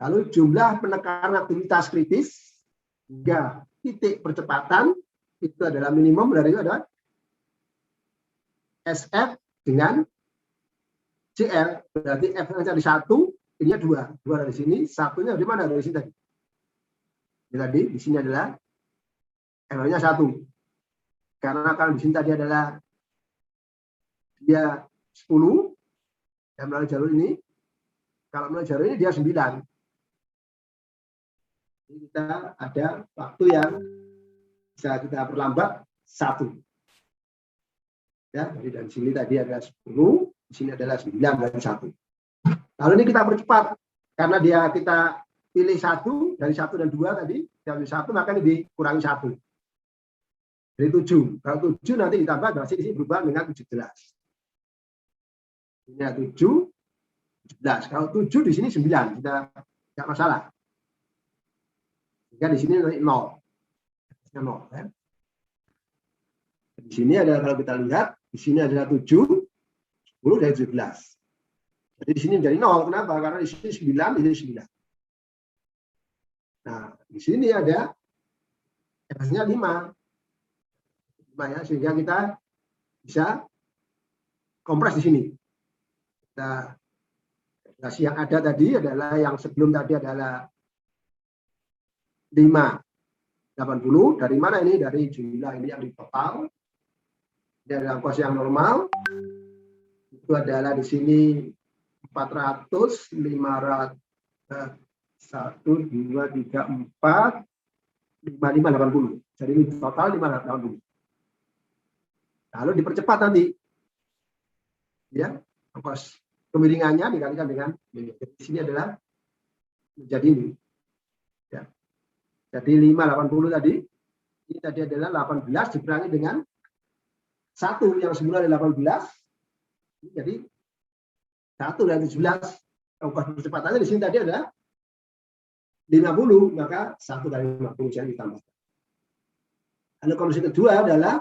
Lalu jumlah penekanan aktivitas kritis hingga titik percepatan itu adalah minimum dari ada SF dengan CL. Berarti F-nya dari 1, ini 2. 2 dari sini, satunya dari mana? Dari sini tadi. Jadi di sini adalah F-nya 1. Karena kalau di sini tadi adalah dia 10 dan melalui jalur ini. Kalau melalui jalur ini dia 9. Jadi kita ada waktu yang bisa kita perlambat 1. Ya, jadi dari sini tadi ada 10, di sini adalah 9 dan 1. Lalu ini kita percepat karena kita pilih 1 dari 1 dan 2 tadi, dari 1 maka ini dikurangi 1. Jadi 7. Kalau 7 nanti ditambah berarti di sini berubah dengan 17. Ini 7, 17. Kalau 7 di sini 9, kita tidak masalah. Sehingga di sini nanti 0. 0 ya. Di sini ada, kalau kita lihat, di sini adalah 7, 10 dan 17. Jadi di sini menjadi 0. Kenapa? Karena di sini 9, di sini 9. Nah, di sini ada F-nya 5. 5 ya, sehingga kita bisa kompres di sini. Yang ada tadi adalah yang sebelum tadi adalah 580. Dari mana ini? Dari jumlah ini yang di total. Ini adalah ongkos yang normal. Itu adalah di sini 400, 500, 1, 2, 3, 4, 5, 80. Jadi ini total 580. Lalu dipercepat nanti. Ya, ongkos kemiringannya dikalikan dengan ini. Di sini adalah menjadi ini. Ya. Jadi 580 tadi, ini tadi adalah 18 dikurangi dengan 1 yang semula adalah 18. Ini jadi 1 dari 17. Ongkos percepatannya di sini tadi adalah 50, maka 1 dari 50 yang ditambahkan. Lalu kondisi kedua adalah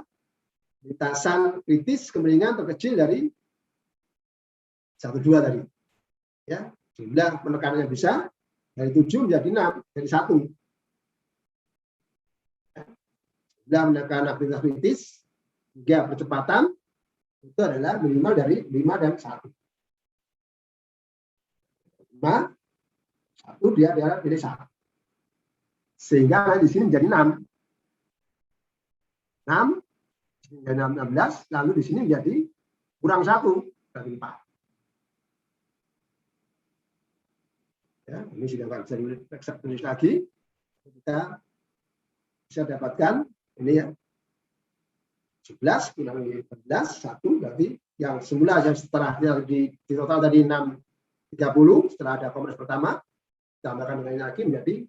lintasan kritis kemiringan terkecil dari 1,2 tadi. Ya, jumlah penekanannya bisa dari 7 menjadi 6, dari 1. Jumlah menekan aktivitas kritis hingga percepatan itu adalah minimal dari 5 dan 1. 5, 1 dia pilih 1. Sehingga di sini menjadi 6. 6, menjadi 16, lalu di sini menjadi kurang 1 dari 4. Ya, ini sudah nggak bisa tulis lagi. Kita bisa dapatkan ini ya. 11 kurangi 14, 1 berarti yang semula yang setelah di total tadi 630 setelah ada kompres pertama tambahkan dengan ini lagi menjadi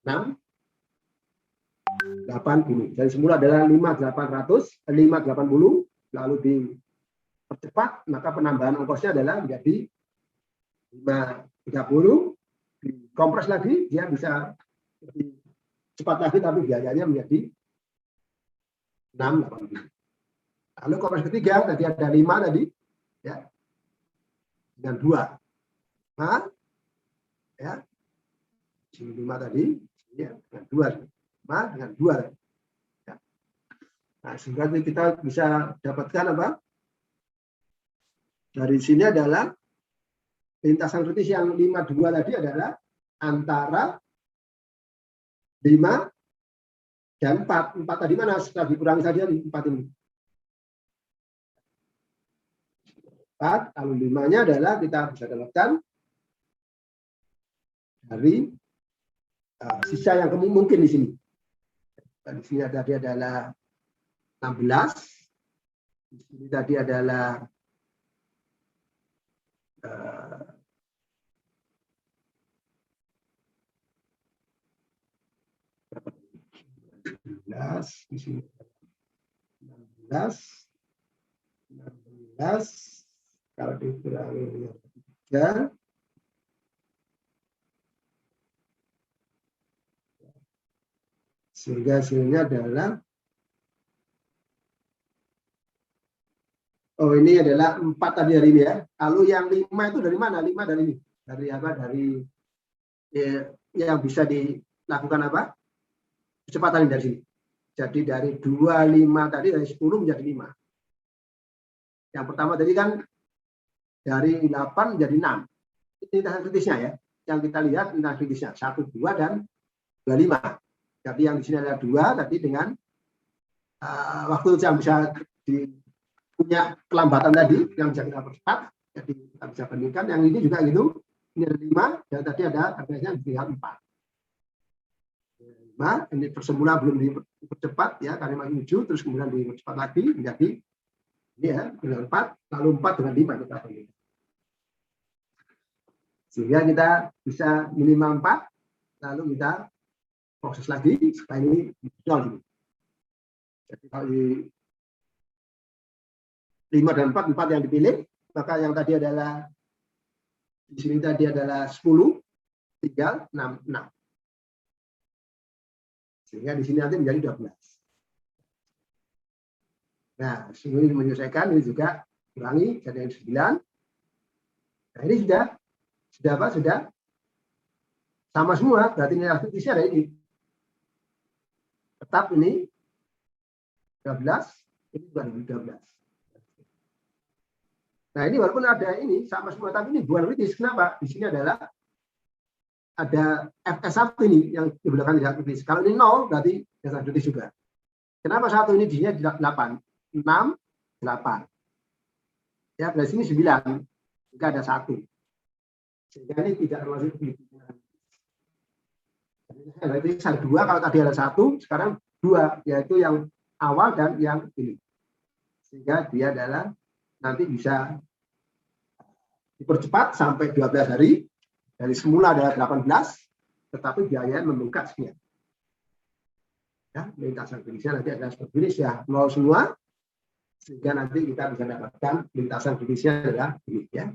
680. Jadi semula adalah 580 lalu dipercepat maka penambahan ongkosnya adalah menjadi 530. Kompres lagi dia bisa lebih cepat lagi tapi biayanya menjadi 680. Lalu kompres ketiga tadi ada 5 tadi ya dengan 2. Nah, ya. 5 tadi ya dengan 2. 5 dengan 2. Ya. Nah, sehingga kita bisa dapatkan apa? Dari sini adalah lintasan kritis yang 52 tadi adalah antara 5 dan 4. 4 tadi mana? Setelah dikurangi saja 4 ini. 4, lalu 5-nya adalah kita bisa dapatkan dari sisa yang mungkin di sini. Di sini tadi adalah 16. Di sini tadi adalah 16, di sini 16, 16, Kalau dikurangi dengan 3, sehingga hasilnya adalah, oh ini adalah 4 tadi hari ini ya. Lalu yang 5 itu dari mana? 5 dari ini. Dari apa? Dari yang bisa dilakukan apa? Kecepatan dari sini. Jadi dari 25 tadi, dari 10 menjadi 5. Yang pertama tadi kan dari 8 menjadi 6. Ini lintasan kritisnya ya. Yang kita lihat lintasan kritisnya 1, 2, dan 25. Jadi yang di sini ada 2 tadi dengan waktu yang bisa punya kelambatan tadi yang bisa kita percepat. Jadi kita bisa bandingkan. Yang ini juga gitu. Ini ada 5 dan tadi ada harganya dilihat 4. 5, ini semula belum dipercepat ya karena masih 7, terus kemudian dipercepat lagi menjadi ini ya dengan 4, lalu 4 dengan 5 kita bandingkan. Sehingga kita bisa minimal 4, lalu kita proses lagi supaya ini 0. Jadi kalau di 5 dan 4, 4 yang dipilih, maka yang tadi adalah di sini tadi adalah 10, tinggal 6. Sehingga di sini nanti menjadi 12. Nah, ini menyelesaikan, ini juga kurangi jadi 9. Nah, ini sudah apa? Sudah sama semua, berarti nilai kritisnya ada ini. Tetap ini 12, ini 2012. Nah, ini walaupun ada ini sama semua, tapi ini bukan kritis. Kenapa? Di sini adalah ada FS1 ini yang di belakang tidak kritis. Kalau ini 0 berarti tidak kritis juga. Kenapa 1 ini di sini 8? 6, 8. Ya, dari sini 9. Jika ada 1. Sehingga ini tidak termasuk kritisnya. Berarti 2, kalau tadi ada 1, sekarang 2, yaitu yang awal dan yang ini. Sehingga dia adalah nanti bisa dipercepat sampai 12 hari. Dari semula adalah 18, tetapi biayanya membengkak sekian. Ya, lintasan kritisnya nanti adalah seperti ini, ya 0 semua, sehingga nanti kita bisa dapatkan lintasan kritisnya adalah ini ya.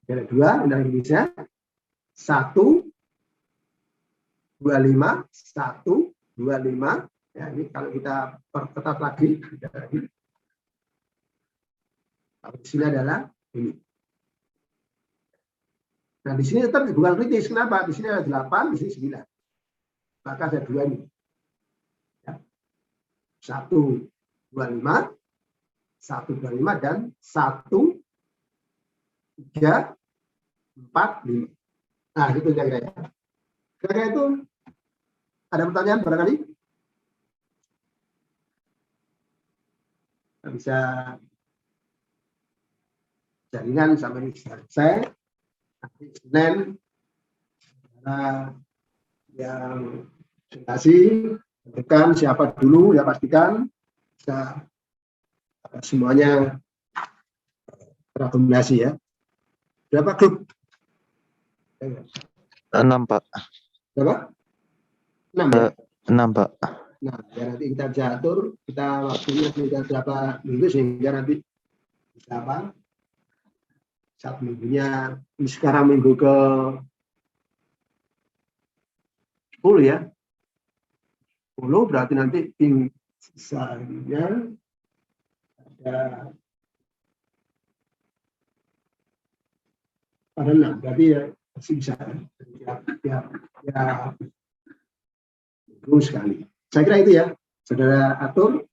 Ada 2 lintasan kritisnya, 1, 25, 1, 25. Ya, ini kalau kita perketat lagi, kalau di sini adalah ini. Nah, di sini tetap bukan kritis. Kenapa? Di sini ada 8, di sini 9. Maka ada 2 ini. Ya. 1, 25, 1, 25, dan 1, 3, 4, 5. Nah, itu kira-kira. Kira-kira itu ada pertanyaan barangkali? Kita bisa jaringan sampai selesai. Nanti Senin yang presentasi tentukan siapa dulu ya, pastikan bisa semuanya terakomodasi ya. Berapa grup? 6 Pak. Berapa? 6 ya? 6 Pak. Nah, ya nanti kita bisa atur, kita waktunya sudah berapa minggu sehingga nanti bisa apa? 1 minggunya, ini sekarang minggu ke 10 ya. 10 berarti nanti sisanya ada pada 6, berarti ya masih bisa ya minggu sekali. Saya kira itu ya, saudara atur.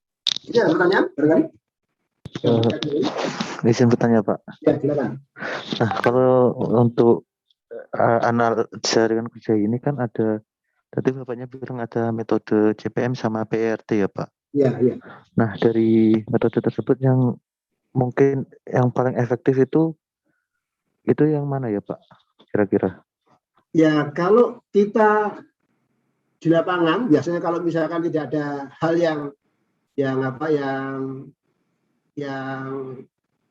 Ini ada pertanyaan barangkali? Izin bertanya Pak. Ya, silakan. Nah, kalau untuk analisa dengan kerja ini kan ada, tadi Bapaknya bilang ada metode CPM sama PRT ya Pak? Iya, iya. Nah, dari metode tersebut yang mungkin yang paling efektif itu yang mana ya Pak, kira-kira? Ya, kalau kita di lapangan, biasanya kalau misalkan tidak ada hal yang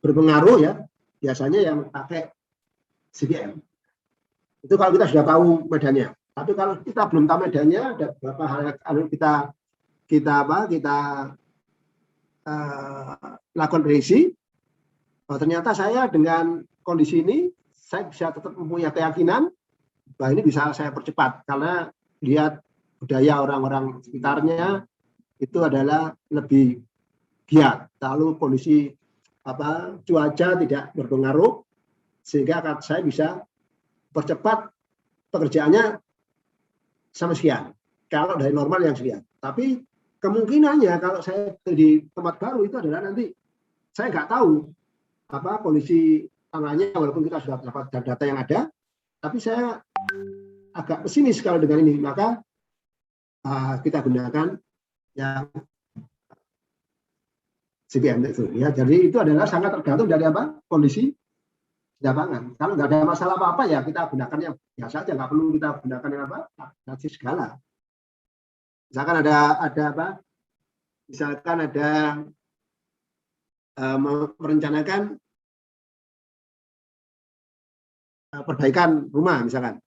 berpengaruh ya, biasanya yang pakai CPM. Itu kalau kita sudah tahu medannya. Tapi kalau kita belum tahu medannya, ada beberapa hal yang kita lakukan prediksi. ternyata saya dengan kondisi ini saya bisa tetap mempunyai keyakinan bahwa ini bisa saya percepat karena lihat budaya orang-orang sekitarnya itu adalah lebih giat. Lalu kondisi cuaca tidak berpengaruh sehingga saya bisa percepat pekerjaannya sama sekian. Kalau dari normal yang sekian. Tapi kemungkinannya kalau saya di tempat baru itu adalah nanti saya nggak tahu kondisi tanahnya walaupun kita sudah dapat data yang ada, tapi saya agak pesimis kalau dengan ini. Maka kita gunakan yang CPM itu ya. Jadi itu adalah sangat tergantung dari kondisi lapangan. Kalau nggak ada masalah apa-apa ya kita gunakan yang biasa aja, nggak perlu kita gunakan yang nanti segala. Misalkan ada misalkan ada merencanakan perbaikan rumah misalkan,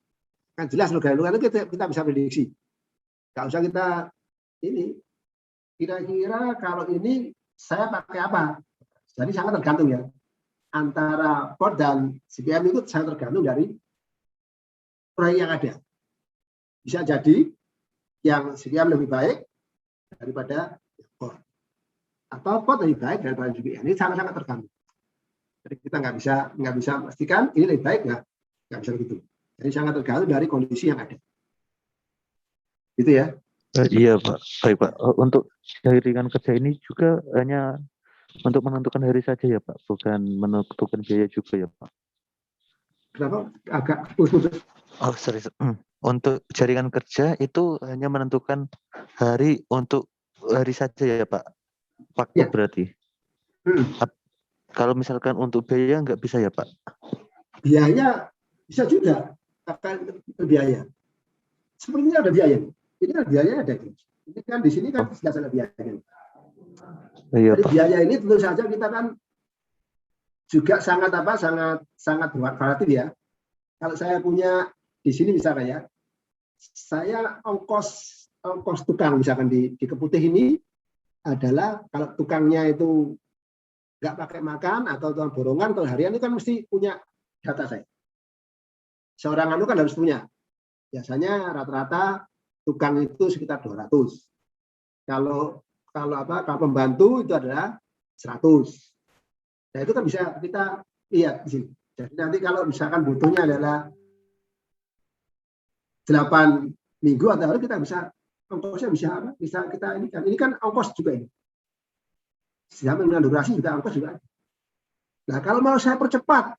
kan jelas logam itu kita bisa prediksi. Nggak usah kita ini kira-kira kalau ini saya pakai apa. Jadi sangat tergantung ya antara POT dan CPM itu sangat tergantung dari proyek yang ada. Bisa jadi yang CPM lebih baik daripada POT, atau POT lebih baik daripada CPM. Ini sangat-sangat tergantung. Jadi kita nggak bisa pastikan ini lebih baik nggak bisa begitu. Jadi sangat tergantung dari kondisi yang ada. Gitu ya. Iya Pak, baik Pak. Untuk jaringan kerja ini juga hanya untuk menentukan hari saja ya Pak, bukan menentukan biaya juga ya Pak. Kenapa agak putus-putus? Oh sorry. Untuk jaringan kerja itu hanya menentukan hari untuk hari saja ya Pak. Waktu Ya. berarti. Kalau misalkan untuk biaya nggak bisa ya Pak? Biaya bisa juga akan berbiaya. Sepertinya ada biaya. Ini kan biaya ada. Ini kan di sini kan sudah ada biaya. Iya, jadi Pak. biaya ini tentu saja kita kan juga sangat bervariatif ya. Kalau saya punya di sini misalkan ya, saya ongkos tukang misalkan di Keputih ini adalah kalau tukangnya itu nggak pakai makan atau tukang borongan atau harian itu kan mesti punya data saya. Seorang anu kan harus punya. Biasanya rata-rata tukang itu sekitar 200. Kalau pembantu itu adalah 100. Nah itu kan bisa kita lihat di sini. Jadi nanti kalau misalkan butuhnya adalah 8 minggu atau hari kita bisa ongkosnya bisa kita ini kan ongkos juga ini. Sama dengan durasi juga ongkos juga. Nah kalau mau saya percepat,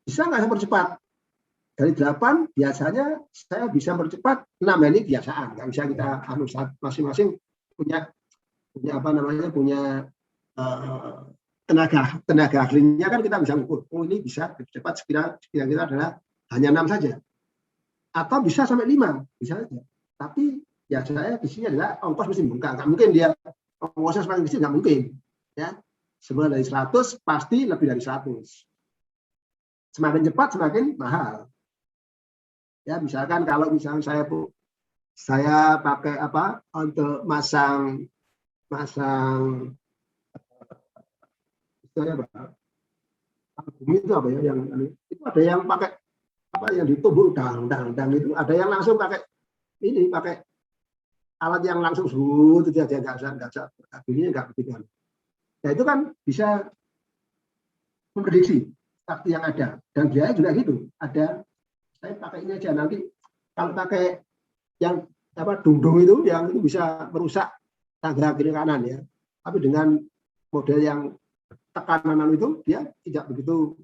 bisa nggak saya percepat? Dari 8 biasanya saya bisa percepat 6, ini biasaan. Nggak bisa kita masing-masing punya tenaga ahlinya kan kita bisa ukur. Oh ini bisa cepat sekira-kira adalah hanya 6 saja. Atau bisa sampai 5, bisa saja. Tapi ya saya di sini adalah ongkos mesti buka. Nggak mungkin dia ongkosnya semakin kecil, nggak mungkin. Ya, semula dari 100 pasti lebih dari 100. Semakin cepat semakin mahal. Ya misalkan kalau misalnya saya pakai untuk masang bumi itu apa ya yang itu ada yang pakai yang ditumbuk dang itu, ada yang langsung pakai alat yang langsung itu dia nggak usah bunyinya nggak begitu. Nah itu kan bisa memprediksi waktu yang ada dan biaya juga gitu. Ada saya pakai ini aja, nanti kalau pakai yang dungdung itu yang itu bisa merusak tangga kiri kanan ya. Tapi dengan model yang tekanan itu dia tidak begitu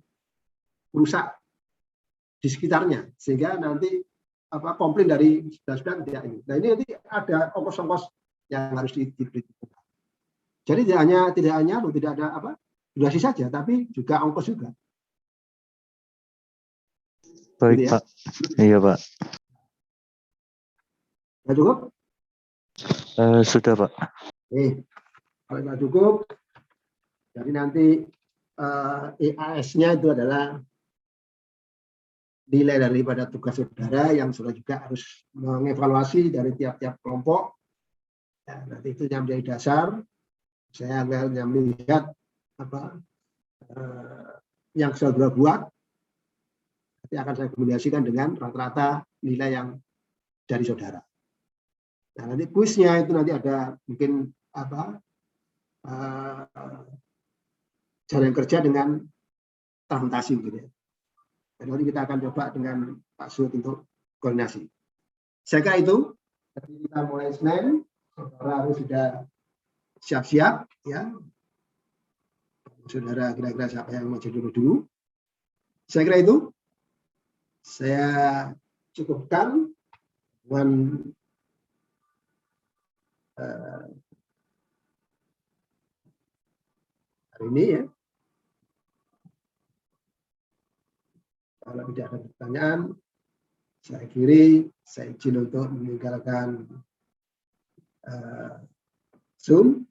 merusak di sekitarnya sehingga nanti komplain dari sudah tidak ini. Nah ini nanti ada ongkos-ongkos yang harus diperhitungkan. Jadi tidak ada durasi saja, tapi juga ongkos juga. Baik, gitu ya. Pak. Iya, Pak. Sudah cukup? Sudah, Pak. Kalau sudah cukup, jadi nanti EAS-nya itu adalah nilai daripada tugas saudara yang sudah juga harus mengevaluasi dari tiap-tiap kelompok. Ya, nanti itu yang menjadi dasar. Saya hanya melihat yang saudara buat nanti akan saya kombinasikan dengan rata-rata nilai yang dari saudara. Nah, nanti kuisnya itu nanti ada mungkin jalan kerja dengan transmutasi gitu ya. Dan nanti kita akan coba dengan Pak Sud untuk koordinasi. Saya kira itu. Jadi kita mulai Senin, saudara harus sudah siap-siap ya. Saudara kira-kira siapa yang maju dulu. Saya kira itu. Saya cukupkan dengan hari ini ya. Kalau tidak ada pertanyaan, saya akhiri. Saya izin untuk meninggalkan Zoom.